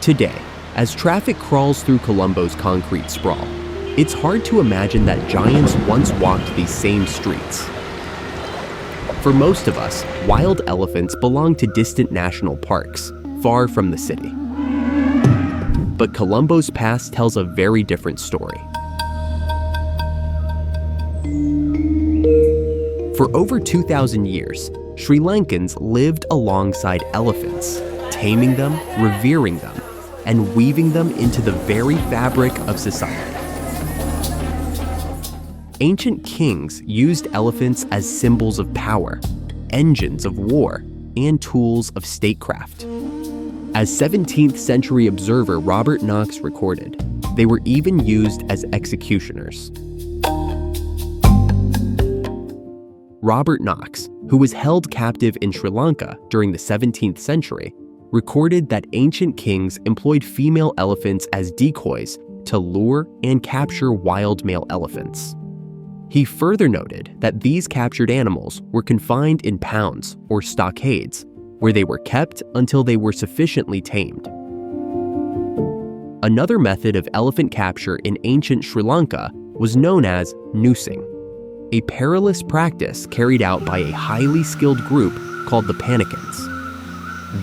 Today, as traffic crawls through Colombo's concrete sprawl, it's hard to imagine that giants once walked these same streets. For most of us, wild elephants belong to distant national parks, far from the city. But Colombo's past tells a very different story. For over 2,000 years, Sri Lankans lived alongside elephants, taming them, revering them, and weaving them into the very fabric of society. Ancient kings used elephants as symbols of power, engines of war, and tools of statecraft. As 17th century observer Robert Knox recorded, they were even used as executioners. Robert Knox, who was held captive in Sri Lanka during the 17th century, recorded that ancient kings employed female elephants as decoys to lure and capture wild male elephants. He further noted that these captured animals were confined in pounds or stockades, where they were kept until they were sufficiently tamed. Another method of elephant capture in ancient Sri Lanka was known as noosing, a perilous practice carried out by a highly skilled group called the Panikins.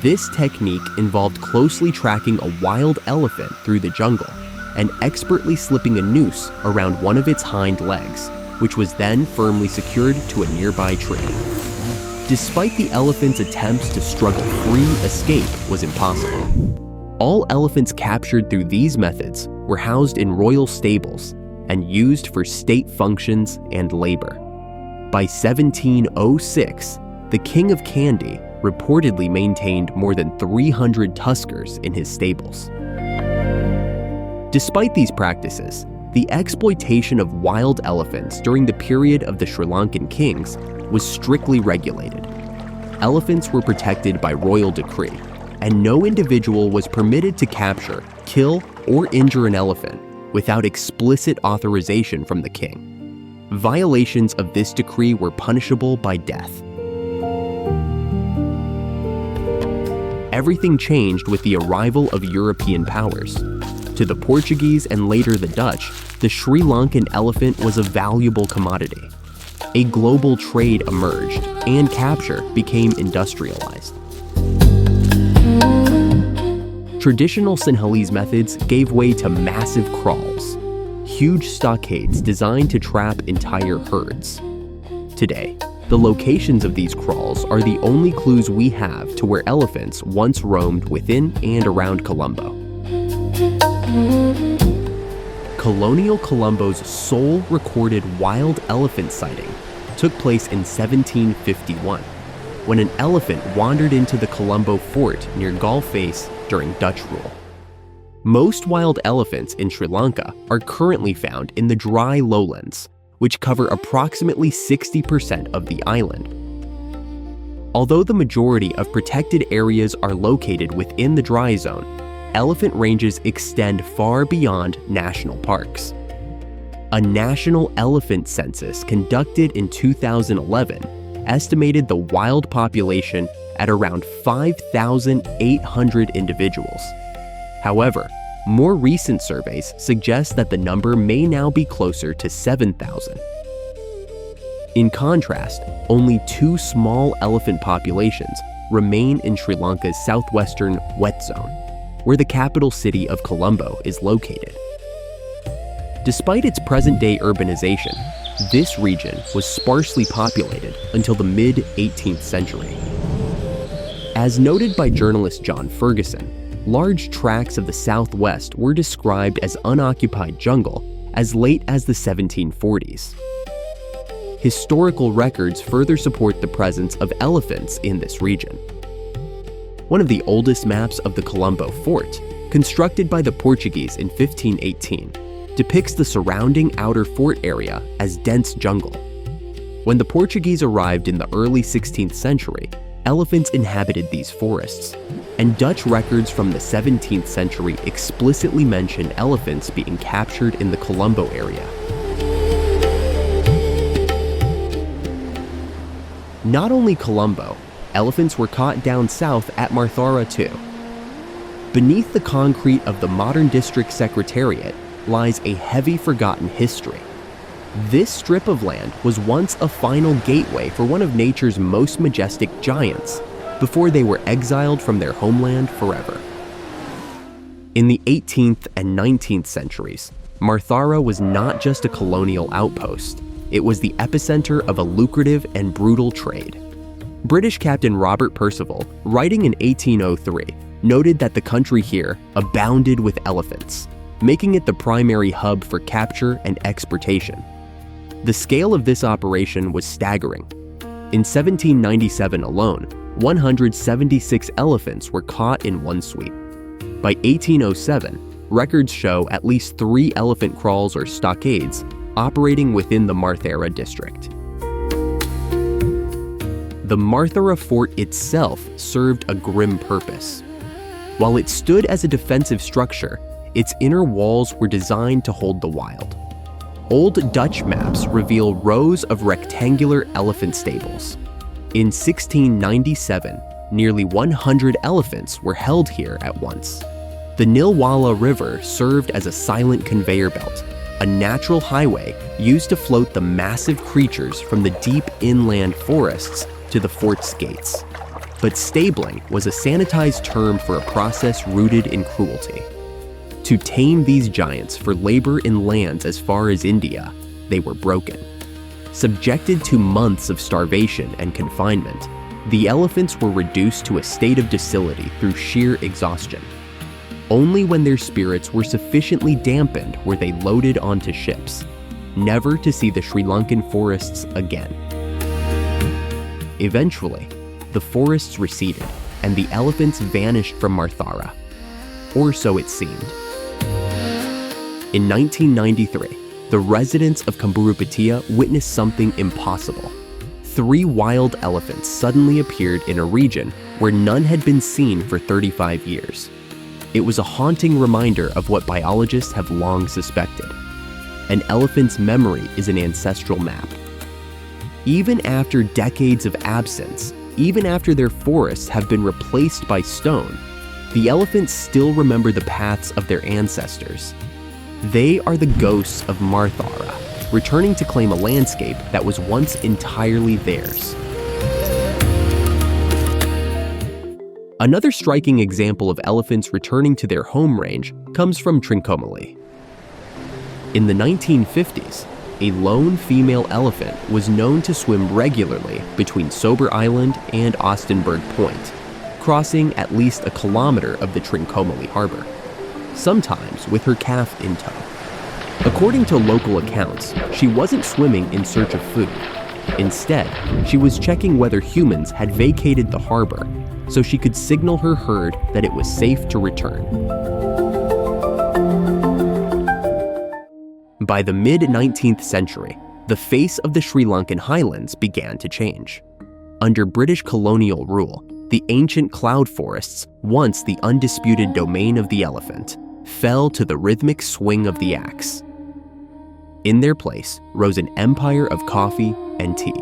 This technique involved closely tracking a wild elephant through the jungle and expertly slipping a noose around one of its hind legs, which was then firmly secured to a nearby tree. Despite the elephant's attempts to struggle free, escape was impossible. All elephants captured through these methods were housed in royal stables and used for state functions and labor. By 1706, the King of Kandy reportedly maintained more than 300 tuskers in his stables. Despite these practices, the exploitation of wild elephants during the period of the Sri Lankan kings was strictly regulated. Elephants were protected by royal decree, and no individual was permitted to capture, kill, or injure an elephant without explicit authorization from the king. Violations of this decree were punishable by death. Everything changed with the arrival of European powers. To the Portuguese and later the Dutch, the Sri Lankan elephant was a valuable commodity. A global trade emerged, and capture became industrialized. Traditional Sinhalese methods gave way to massive kraals, huge stockades designed to trap entire herds. Today, the locations of these kraals are the only clues we have to where elephants once roamed within and around Colombo. Colonial Colombo's sole recorded wild elephant sighting took place in 1751, when an elephant wandered into the Colombo Fort near Galle Face during Dutch rule. Most wild elephants in Sri Lanka are currently found in the dry lowlands, which cover approximately 60% of the island. Although the majority of protected areas are located within the dry zone, elephant ranges extend far beyond national parks. A national elephant census conducted in 2011 estimated the wild population at around 5,800 individuals. However, more recent surveys suggest that the number may now be closer to 7,000. In contrast, only 2 small elephant populations remain in Sri Lanka's southwestern wet zone, where the capital city of Colombo is located. Despite its present-day urbanization, this region was sparsely populated until the mid-18th century. As noted by journalist John Ferguson, large tracts of the southwest were described as unoccupied jungle as late as the 1740s. Historical records further support the presence of elephants in this region. One of the oldest maps of the Colombo Fort, constructed by the Portuguese in 1518, depicts the surrounding outer fort area as dense jungle. When the Portuguese arrived in the early 16th century, elephants inhabited these forests, and Dutch records from the 17th century explicitly mention elephants being captured in the Colombo area. Not only Colombo, elephants were caught down south at Matara too. Beneath the concrete of the modern district secretariat lies a heavy forgotten history. This strip of land was once a final gateway for one of nature's most majestic giants, before they were exiled from their homeland forever. In the 18th and 19th centuries, Matara was not just a colonial outpost, it was the epicenter of a lucrative and brutal trade. British Captain Robert Percival, writing in 1803, noted that the country here abounded with elephants, making it the primary hub for capture and exportation. The scale of this operation was staggering. In 1797 alone, 176 elephants were caught in one sweep. By 1807, records show at least 3 elephant kraals or stockades operating within the Matara district. The Matara Fort itself served a grim purpose. While it stood as a defensive structure, its inner walls were designed to hold the wild. Old Dutch maps reveal rows of rectangular elephant stables. In 1697, nearly 100 elephants were held here at once. The Nilwala River served as a silent conveyor belt, a natural highway used to float the massive creatures from the deep inland forests to the fort's gates. But stabling was a sanitized term for a process rooted in cruelty. To tame these giants for labor in lands as far as India, they were broken. Subjected to months of starvation and confinement, the elephants were reduced to a state of docility through sheer exhaustion. Only when their spirits were sufficiently dampened were they loaded onto ships, never to see the Sri Lankan forests again. Eventually, the forests receded and the elephants vanished from Matara, or so it seemed. In 1993, the residents of Kamburupatia witnessed something impossible. 3 wild elephants suddenly appeared in a region where none had been seen for 35 years. It was a haunting reminder of what biologists have long suspected. An elephant's memory is an ancestral map. Even after decades of absence, even after their forests have been replaced by stone, the elephants still remember the paths of their ancestors. They are the ghosts of Matara, returning to claim a landscape that was once entirely theirs. Another striking example of elephants returning to their home range comes from Trincomalee. In the 1950s, a lone female elephant was known to swim regularly between Sober Island and Austenburg Point, crossing at least a kilometer of the Trincomalee harbor, sometimes with her calf in tow. According to local accounts, she wasn't swimming in search of food. Instead, she was checking whether humans had vacated the harbor so she could signal her herd that it was safe to return. By the mid-19th century, the face of the Sri Lankan highlands began to change. Under British colonial rule, the ancient cloud forests, once the undisputed domain of the elephant, fell to the rhythmic swing of the axe. In their place rose an empire of coffee and tea.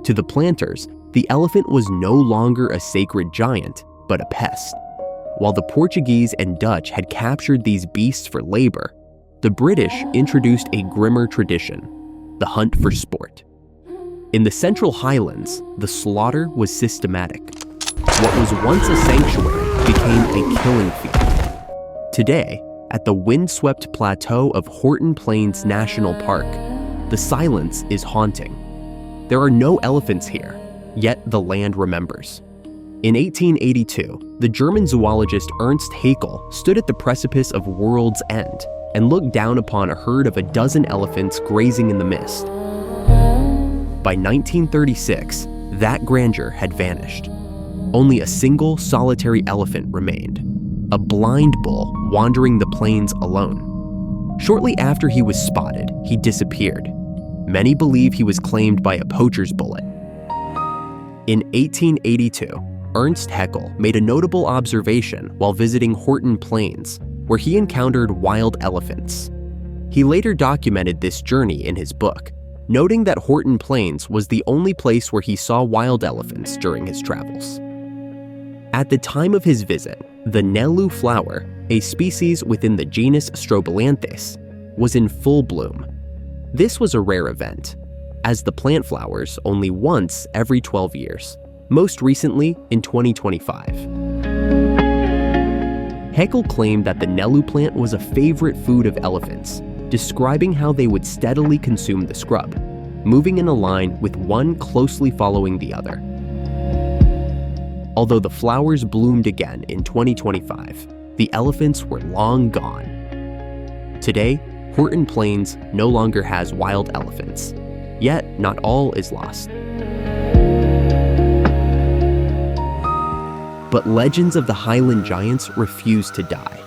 To the planters, the elephant was no longer a sacred giant, but a pest. While the Portuguese and Dutch had captured these beasts for labor, the British introduced a grimmer tradition, the hunt for sport. In the Central Highlands, the slaughter was systematic. What was once a sanctuary became a killing field. Today, at the windswept plateau of Horton Plains National Park, the silence is haunting. There are no elephants here, yet the land remembers. In 1882, the German zoologist Ernst Haeckel stood at the precipice of World's End and looked down upon a herd of 12 elephants grazing in the mist. By 1936, that grandeur had vanished. Only a single solitary elephant remained, a blind bull wandering the plains alone. Shortly after he was spotted, he disappeared. Many believe he was claimed by a poacher's bullet. In 1882, Ernst Haeckel made a notable observation while visiting Horton Plains, where he encountered wild elephants. He later documented this journey in his book, noting that Horton Plains was the only place where he saw wild elephants during his travels. At the time of his visit, the Nelu flower, a species within the genus Strobilanthes, was in full bloom. This was a rare event, as the plant flowers only once every 12 years, most recently in 2025. Haeckel claimed that the Nelu plant was a favorite food of elephants, describing how they would steadily consume the scrub, moving in a line with one closely following the other. Although the flowers bloomed again in 2025, the elephants were long gone. Today, Horton Plains no longer has wild elephants, yet not all is lost. But legends of the highland giants refuse to die.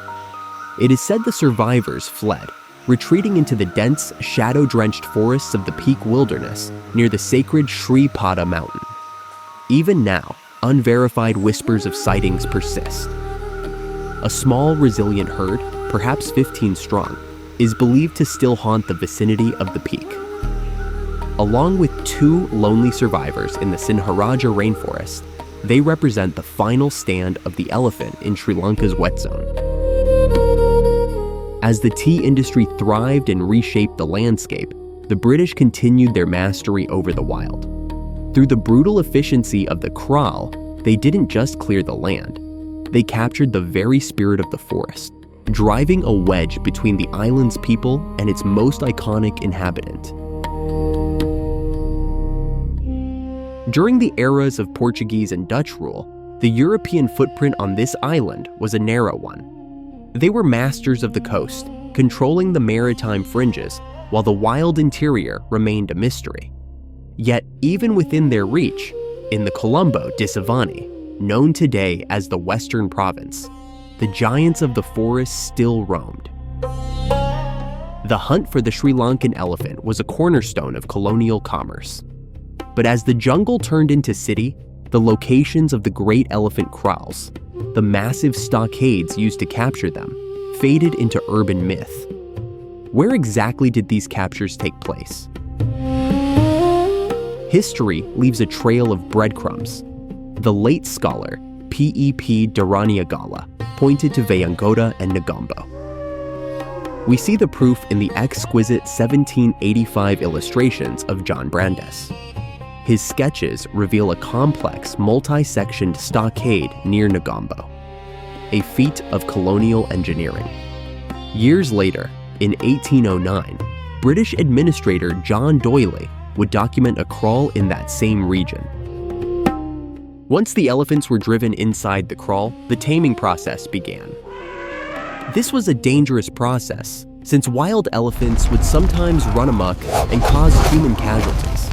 It is said the survivors fled, retreating into the dense, shadow-drenched forests of the Peak Wilderness near the sacred Sri Pada Mountain. Even now, unverified whispers of sightings persist. A small, resilient herd, perhaps 15 strong, is believed to still haunt the vicinity of the peak. Along with 2 lonely survivors in the Sinharaja rainforest, they represent the final stand of the elephant in Sri Lanka's wet zone. As the tea industry thrived and reshaped the landscape, the British continued their mastery over the wild. Through the brutal efficiency of the kraal, they didn't just clear the land, they captured the very spirit of the forest, driving a wedge between the island's people and its most iconic inhabitant. During the eras of Portuguese and Dutch rule, the European footprint on this island was a narrow one. They were masters of the coast, controlling the maritime fringes, while the wild interior remained a mystery. Yet, even within their reach, in the Colombo di Savani, known today as the Western Province, the giants of the forest still roamed. The hunt for the Sri Lankan elephant was a cornerstone of colonial commerce. But as the jungle turned into city, the locations of the great elephant kraals, the massive stockades used to capture them, faded into urban myth. Where exactly did these captures take place? History leaves a trail of breadcrumbs. The late scholar P.E.P. Dharaniagala pointed to Vayangoda and Negombo. We see the proof in the exquisite 1785 illustrations of John Brandes. His sketches reveal a complex, multi-sectioned stockade near Negombo, a feat of colonial engineering. Years later, in 1809, British administrator John Doyley would document a kraal in that same region. Once the elephants were driven inside the kraal, the taming process began. This was a dangerous process, since wild elephants would sometimes run amok and cause human casualties.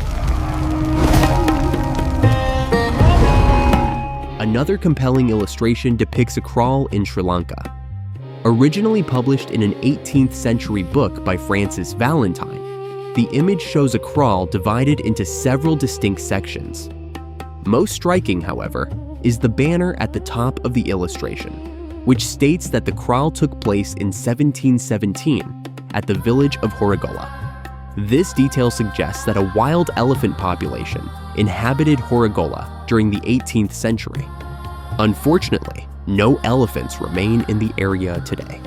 Another compelling illustration depicts a kraal in Sri Lanka. Originally published in an 18th century book by Francis Valentine, the image shows a kraal divided into several distinct sections. Most striking, however, is the banner at the top of the illustration, which states that the kraal took place in 1717 at the village of Horigola. This detail suggests that a wild elephant population inhabited Horigola during the 18th century. Unfortunately, no elephants remain in the area today.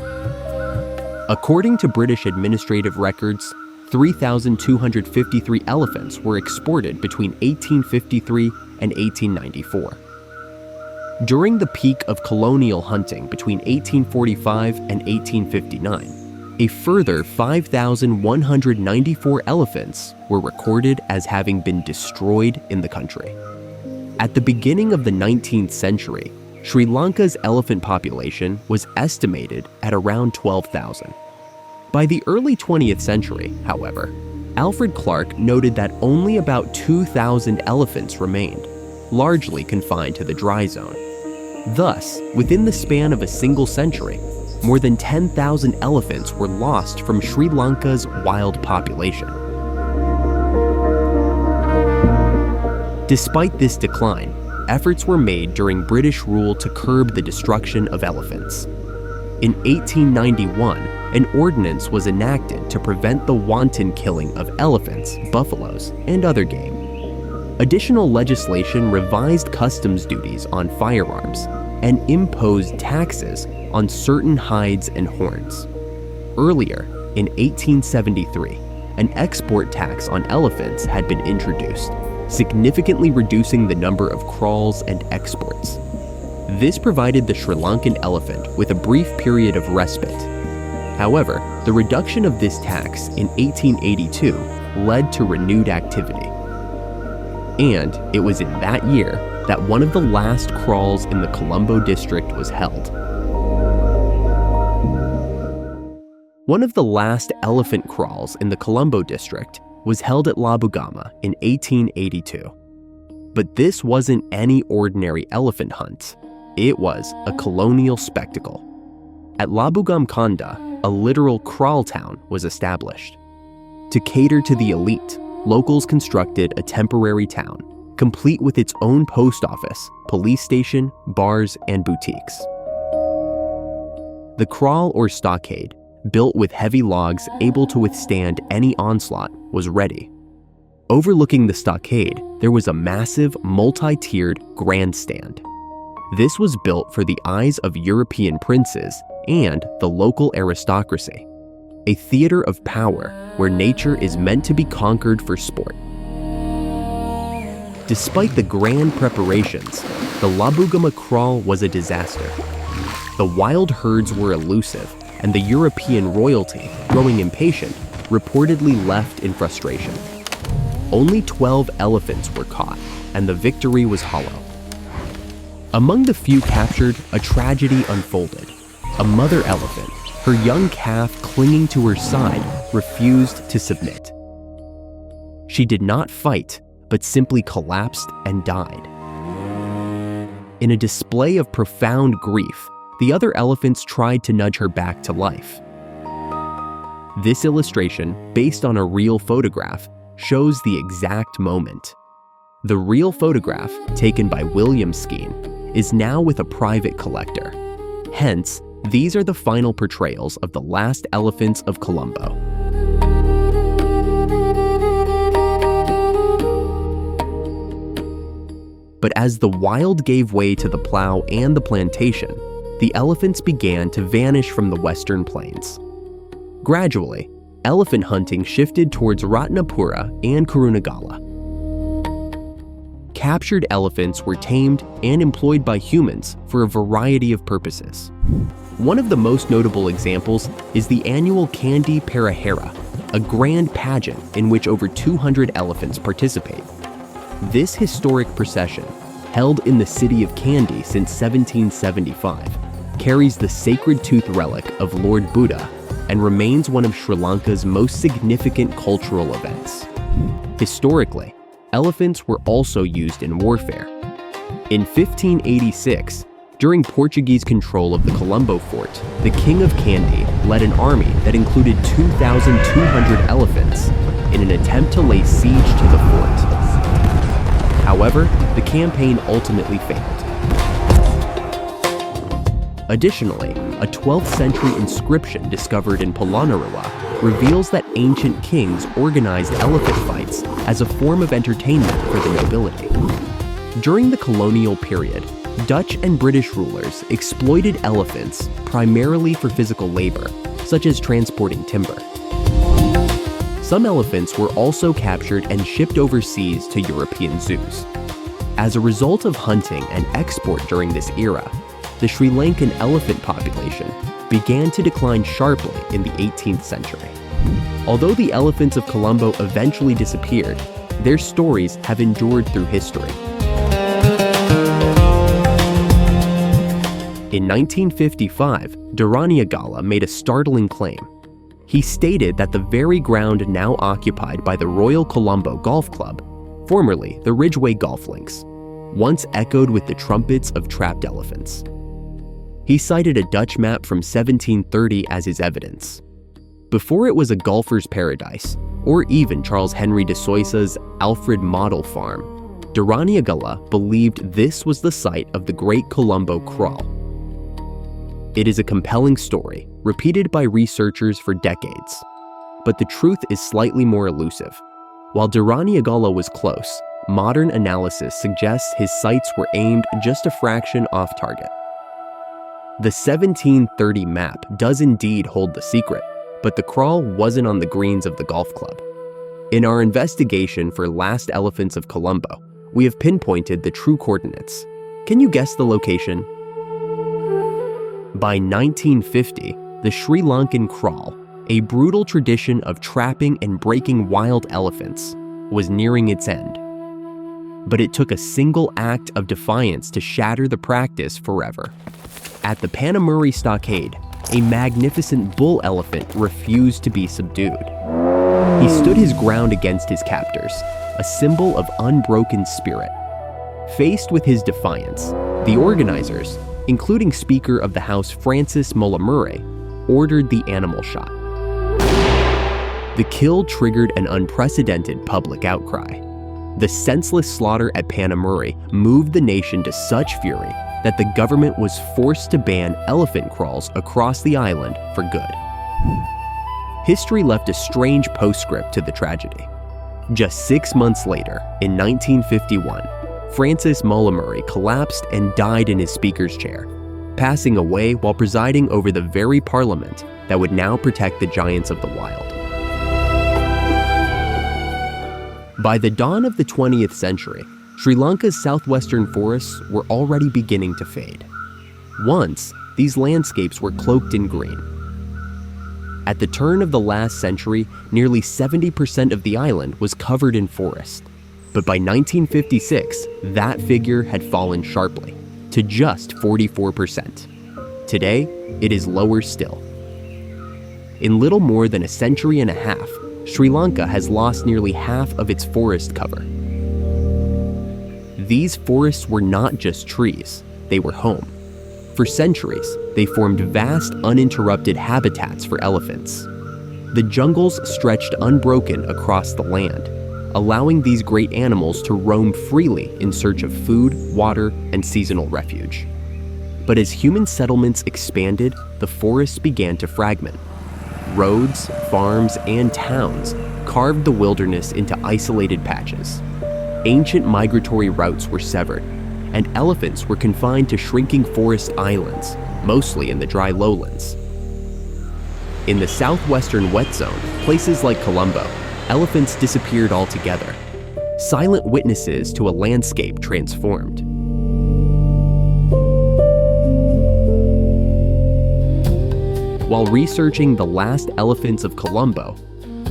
According to British administrative records, 3,253 elephants were exported between 1853 and 1894. During the peak of colonial hunting between 1845 and 1859, a further 5,194 elephants were recorded as having been destroyed in the country. At the beginning of the 19th century, Sri Lanka's elephant population was estimated at around 12,000. By the early 20th century, however, Alfred Clark noted that only about 2,000 elephants remained, largely confined to the dry zone. Thus, within the span of a single century, more than 10,000 elephants were lost from Sri Lanka's wild population. Despite this decline, efforts were made during British rule to curb the destruction of elephants. In 1891, an ordinance was enacted to prevent the wanton killing of elephants, buffaloes, and other game. Additional legislation revised customs duties on firearms and imposed taxes on certain hides and horns. Earlier, in 1873, an export tax on elephants had been introduced, significantly reducing the number of kraals and exports. This provided the Sri Lankan elephant with a brief period of respite. However, the reduction of this tax in 1882 led to renewed activity. And it was in that year that one of the last kraals in the Colombo district was held. One of the last elephant kraals in the Colombo district was held at Labugama in 1882. But this wasn't any ordinary elephant hunt. It was a colonial spectacle. At Labugama, a literal kraal town was established. To cater to the elite, locals constructed a temporary town, complete with its own post office, police station, bars, and boutiques. The kraal or stockade, built with heavy logs able to withstand any onslaught, was ready. Overlooking the stockade, there was a massive, multi-tiered grandstand. This was built for the eyes of European princes and the local aristocracy, a theater of power where nature is meant to be conquered for sport. Despite the grand preparations, the Labugama kraal was a disaster. The wild herds were elusive, and the European royalty, growing impatient, reportedly left in frustration. Only 12 elephants were caught, and the victory was hollow. Among the few captured, a tragedy unfolded. A mother elephant, her young calf clinging to her side, refused to submit. She did not fight, but simply collapsed and died. In a display of profound grief, the other elephants tried to nudge her back to life. This illustration, based on a real photograph, shows the exact moment. The real photograph, taken by William Skeen, is now with a private collector. Hence, these are the final portrayals of the Last Elephants of Colombo. But as the wild gave way to the plow and the plantation, the elephants began to vanish from the western plains. Gradually, elephant hunting shifted towards Ratnapura and Kurunegala. Captured elephants were tamed and employed by humans for a variety of purposes. One of the most notable examples is the annual Kandy Perahera, a grand pageant in which over 200 elephants participate. This historic procession, held in the city of Kandy since 1775, carries the sacred tooth relic of Lord Buddha and remains one of Sri Lanka's most significant cultural events. Historically, elephants were also used in warfare. In 1586, during Portuguese control of the Colombo Fort, the King of Kandy led an army that included 2,200 elephants in an attempt to lay siege to the fort. However, the campaign ultimately failed. Additionally, a 12th century inscription discovered in Polonnaruwa reveals that ancient kings organized elephant fights as a form of entertainment for the nobility. During the colonial period, Dutch and British rulers exploited elephants primarily for physical labor, such as transporting timber. Some elephants were also captured and shipped overseas to European zoos. As a result of hunting and export during this era, the Sri Lankan elephant population began to decline sharply in the 18th century. Although the elephants of Colombo eventually disappeared, their stories have endured through history. In 1955, Galle made a startling claim. He stated that the very ground now occupied by the Royal Colombo Golf Club, formerly the Ridgeway Golf Links, once echoed with the trumpets of trapped elephants. He cited a Dutch map from 1730 as his evidence. Before it was a golfer's paradise, or even Charles Henry de Soyssa's Alfred Model Farm, Galle believed this was the site of the Great Colombo Kraal. It is a compelling story, repeated by researchers for decades. But the truth is slightly more elusive. While Galle was close, modern analysis suggests his sights were aimed just a fraction off target. The 1730 map does indeed hold the secret, but the kraal wasn't on the greens of the golf club. In our investigation for Last Elephants of Colombo, we have pinpointed the true coordinates. Can you guess the location? By 1950, the Sri Lankan kraal, a brutal tradition of trapping and breaking wild elephants, was nearing its end. But it took a single act of defiance to shatter the practice forever. At the Panamuri Stockade, a magnificent bull elephant refused to be subdued. He stood his ground against his captors, a symbol of unbroken spirit. Faced with his defiance, the organizers, including Speaker of the House Francis Molamure, ordered the animal shot. The kill triggered an unprecedented public outcry. The senseless slaughter at Panamuri moved the nation to such fury that the government was forced to ban elephant kraals across the island for good. History left a strange postscript to the tragedy. Just 6 months later, in 1951, Francis Molamure collapsed and died in his speaker's chair, passing away while presiding over the very parliament that would now protect the giants of the wild. By the dawn of the 20th century, Sri Lanka's southwestern forests were already beginning to fade. Once, these landscapes were cloaked in green. At the turn of the last century, nearly 70% of the island was covered in forest. But by 1956, that figure had fallen sharply, to just 44%. Today, it is lower still. In little more than a century and a half, Sri Lanka has lost nearly half of its forest cover. These forests were not just trees, they were home. For centuries, they formed vast, uninterrupted habitats for elephants. The jungles stretched unbroken across the land, allowing these great animals to roam freely in search of food, water, and seasonal refuge. But as human settlements expanded, the forests began to fragment. Roads, farms, and towns carved the wilderness into isolated patches. Ancient migratory routes were severed, and elephants were confined to shrinking forest islands, mostly in the dry lowlands. In the southwestern wet zone, places like Colombo, elephants disappeared altogether, silent witnesses to a landscape transformed. While researching the Last Elephants of Colombo,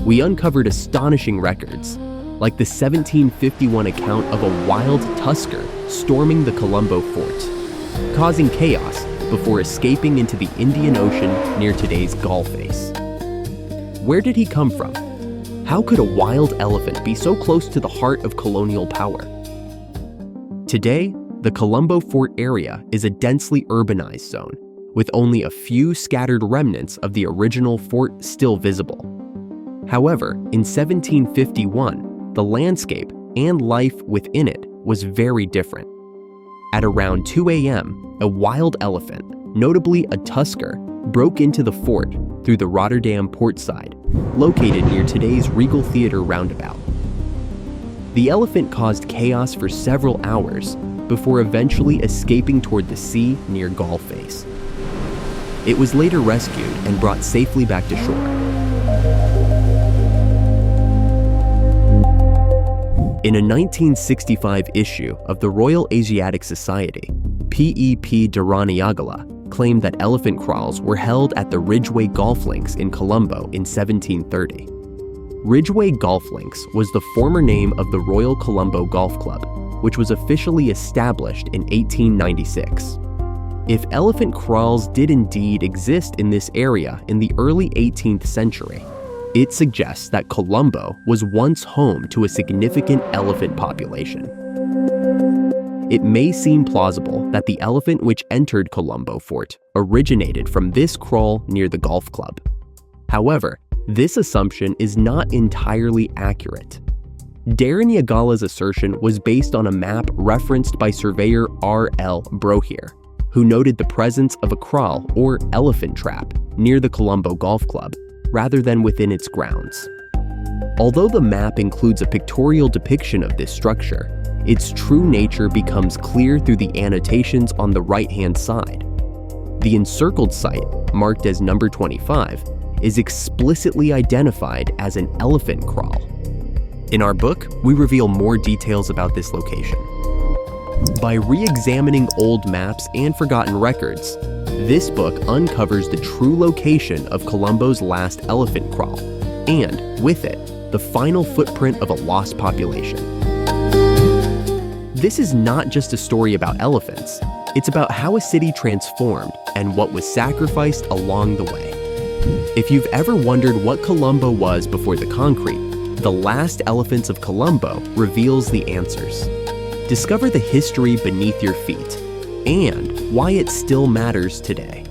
we uncovered astonishing records, like the 1751 account of a wild tusker storming the Colombo Fort, causing chaos before escaping into the Indian Ocean near today's Galle Face. Where did he come from? How could a wild elephant be so close to the heart of colonial power? Today, the Colombo Fort area is a densely urbanized zone, with only a few scattered remnants of the original fort still visible. However, in 1751, the landscape and life within it was very different. At around 2 a.m., a wild elephant, notably a tusker, broke into the fort through the Rotterdam port side, located near today's Regal Theater roundabout. The elephant caused chaos for several hours before eventually escaping toward the sea near Galle Face. It was later rescued and brought safely back to shore. In a 1965 issue of the Royal Asiatic Society, P.E.P. Dharaniagala claimed that elephant kraals were held at the Ridgeway Golf Links in Colombo in 1730. Ridgeway Golf Links was the former name of the Royal Colombo Golf Club, which was officially established in 1896. If elephant kraals did indeed exist in this area in the early 18th century, it suggests that Colombo was once home to a significant elephant population. It may seem plausible that the elephant which entered Colombo Fort originated from this kraal near the golf club. However, this assumption is not entirely accurate. Dharaniagala's assertion was based on a map referenced by surveyor R.L. Brohier, who noted the presence of a kraal or elephant trap near the Colombo Golf Club, rather than within its grounds. Although the map includes a pictorial depiction of this structure, its true nature becomes clear through the annotations on the right-hand side. The encircled site, marked as number 25, is explicitly identified as an elephant kraal. In our book, we reveal more details about this location. By re-examining old maps and forgotten records, this book uncovers the true location of Colombo's last elephant kraal, and, with it, the final footprint of a lost population. This is not just a story about elephants, it's about how a city transformed and what was sacrificed along the way. If you've ever wondered what Colombo was before the concrete, The Last Elephants of Colombo reveals the answers. Discover the history beneath your feet and why it still matters today.